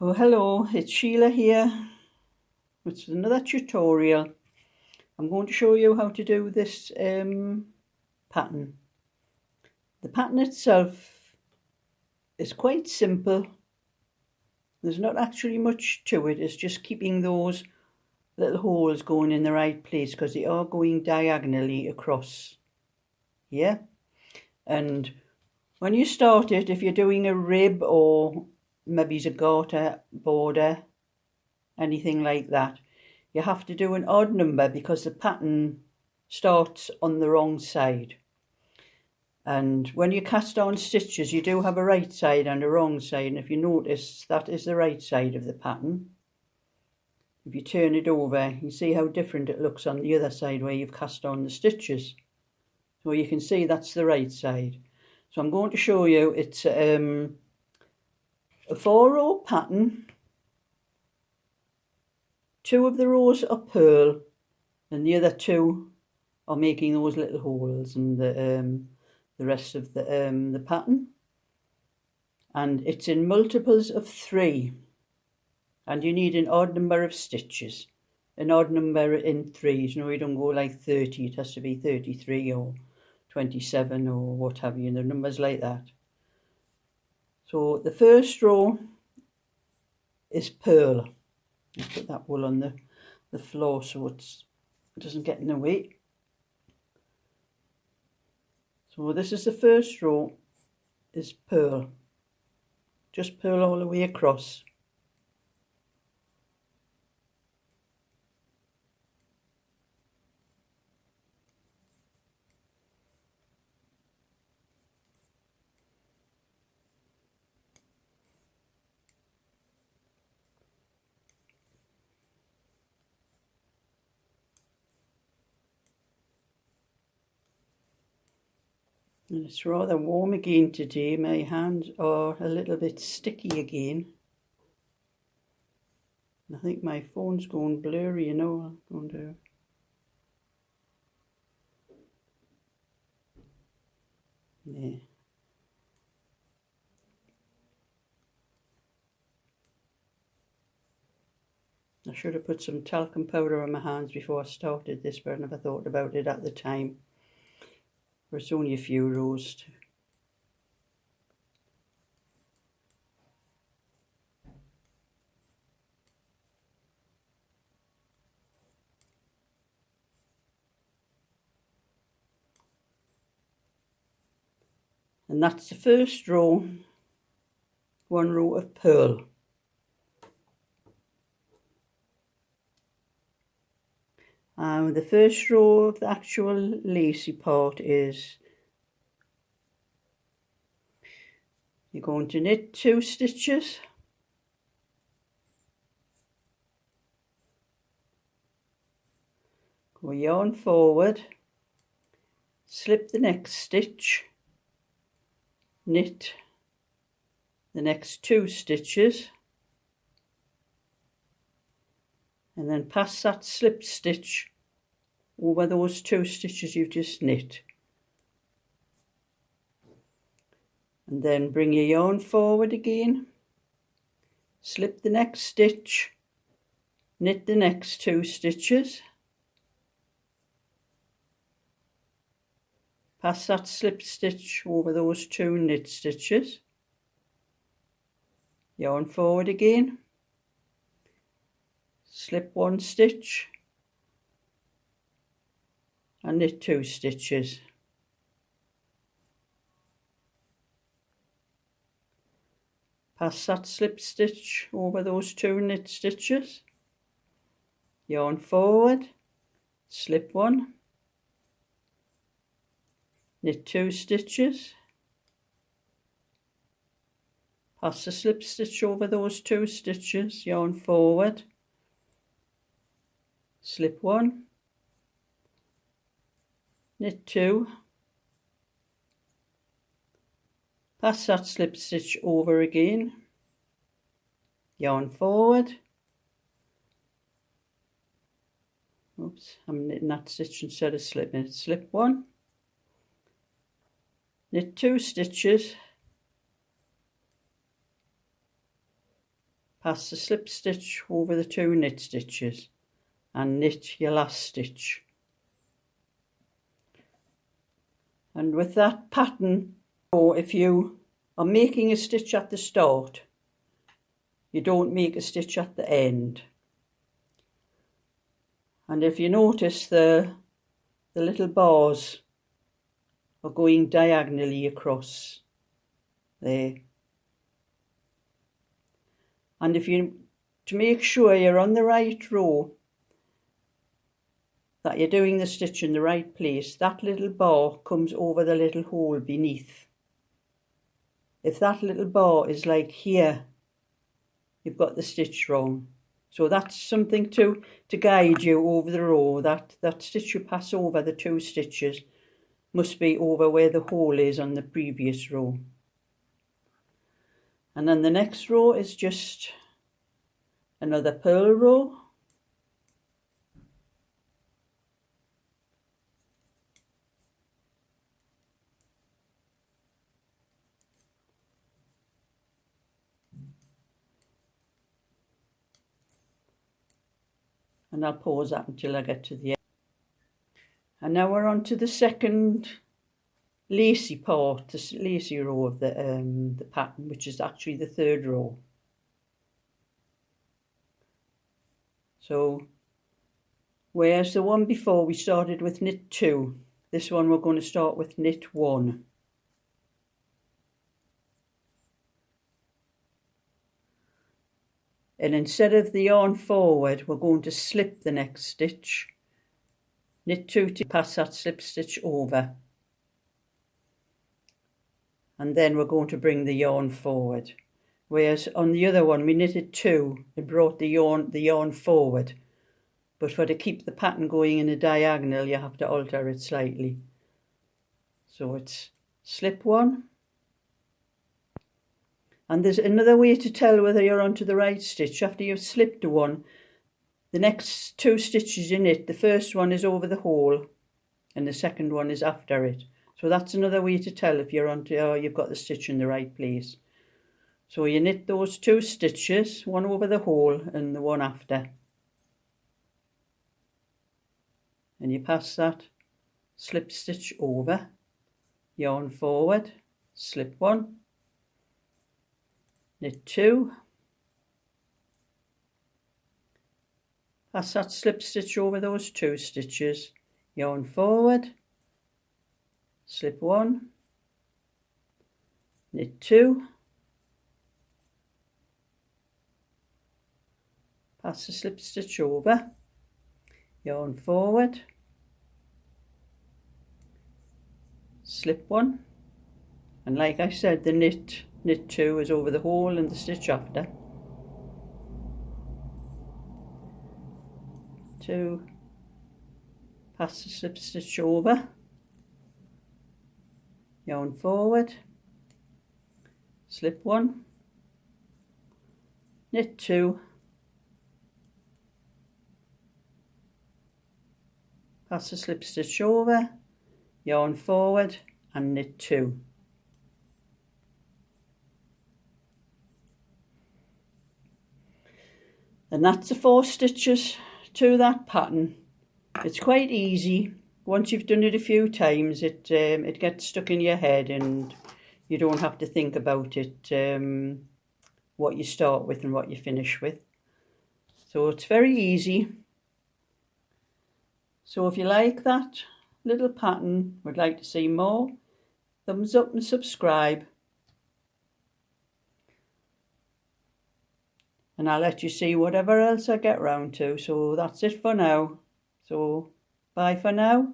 Oh hello, it's Sheila here. It's another tutorial. I'm going to show you how to do this pattern. The pattern itself is quite simple. There's not actually much to it. It's just keeping those little holes going in the right place because they are going diagonally across here. And when you start it, if you're doing a rib or maybe a garter border, anything like that, you have to do an odd number because the pattern starts on the wrong side. And when you cast on stitches, you do have a right side and a wrong side, and if you notice, that is the right side of the pattern. If you turn it over, you see how different it looks on the other side where you've cast on the stitches. So you can see that's the right side. So I'm going to show you, it's a 4-row pattern. 2 of the rows are purl and the other 2 are making those little holes in the rest of the pattern. And it's in multiples of 3. And you need an odd number of stitches. An odd number in 3s. You don't go like 30. It has to be 33 or 27 or what have you. And the numbers like that. So the first row is purl. I'll put that wool on the floor so it doesn't get in the way. So this is the first row, is purl. Just purl all the way across. And it's rather warm again today. My hands are a little bit sticky again. I think my phone's going blurry, I'm going to... Yeah. I should have put some talcum powder on my hands before I started this, but I never thought about it at the time. It's only a few rows. And that's the first row, 1 row of purl. The first row of the actual lacy part is you're going to knit 2 stitches, go yarn forward, slip the next stitch, knit the next 2 stitches, and then pass that slip stitch over those 2 stitches you've just knit. And then bring your yarn forward again, slip the next stitch, knit the next 2 stitches, pass that slip stitch over those 2 knit stitches, yarn forward again, slip 1 stitch and knit 2 stitches. Pass that slip stitch over those 2 knit stitches, yarn forward, slip 1, knit 2 stitches, pass the slip stitch over those 2 stitches, yarn forward, slip 1, knit 2, pass that slip stitch over again, yarn forward, oops, I'm knitting that stitch instead of slipping it, slip 1, knit 2 stitches, pass the slip stitch over the 2 knit stitches and knit your last stitch. And with that pattern, if you are making a stitch at the start, you don't make a stitch at the end. And if you notice, the little bars are going diagonally across there. And to make sure you're on the right row, that you're doing the stitch in the right place, that little bar comes over the little hole beneath. If that little bar is like here, you've got the stitch wrong. So that's something to guide you over the row. That stitch you pass over the 2 stitches must be over where the hole is on the previous row. And then the next row is just another purl row. And I'll pause that until I get to the end. And now we're on to the second lacy part, the lacy row of the pattern, which is actually the 3rd row. So whereas the one before we started with knit 2, this one we're going to start with knit 1. And instead of the yarn forward, we're going to slip the next stitch, knit 2 to pass that slip stitch over, and then we're going to bring the yarn forward. Whereas on the other one we knitted 2 and brought the yarn forward, but to keep the pattern going in a diagonal you have to alter it slightly. So it's slip 1. And there's another way to tell whether you're onto the right stitch. After you've slipped one, the next 2 stitches in it, the first one is over the hole and the second one is after it. So that's another way to tell if you're onto, you've got the stitch in the right place. So you knit those 2 stitches, one over the hole and the one after. And you pass that slip stitch over, yarn forward, slip 1, knit 2, pass that slip stitch over those 2 stitches, yarn forward, slip 1, knit 2, pass the slip stitch over, yarn forward, slip 1, and like I said, the knit 2 is over the hole and the stitch after. 2, pass the slip stitch over, yarn forward, slip 1, knit 2, pass the slip stitch over, yarn forward and knit 2. And that's the 4 stitches to that pattern. It's quite easy. Once you've done it a few times, it gets stuck in your head and you don't have to think about it, what you start with and what you finish with. So it's very easy. So if you like that little pattern, would like to see more, thumbs up and subscribe. And I'll let you see whatever else I get round to. So that's it for now. So bye for now.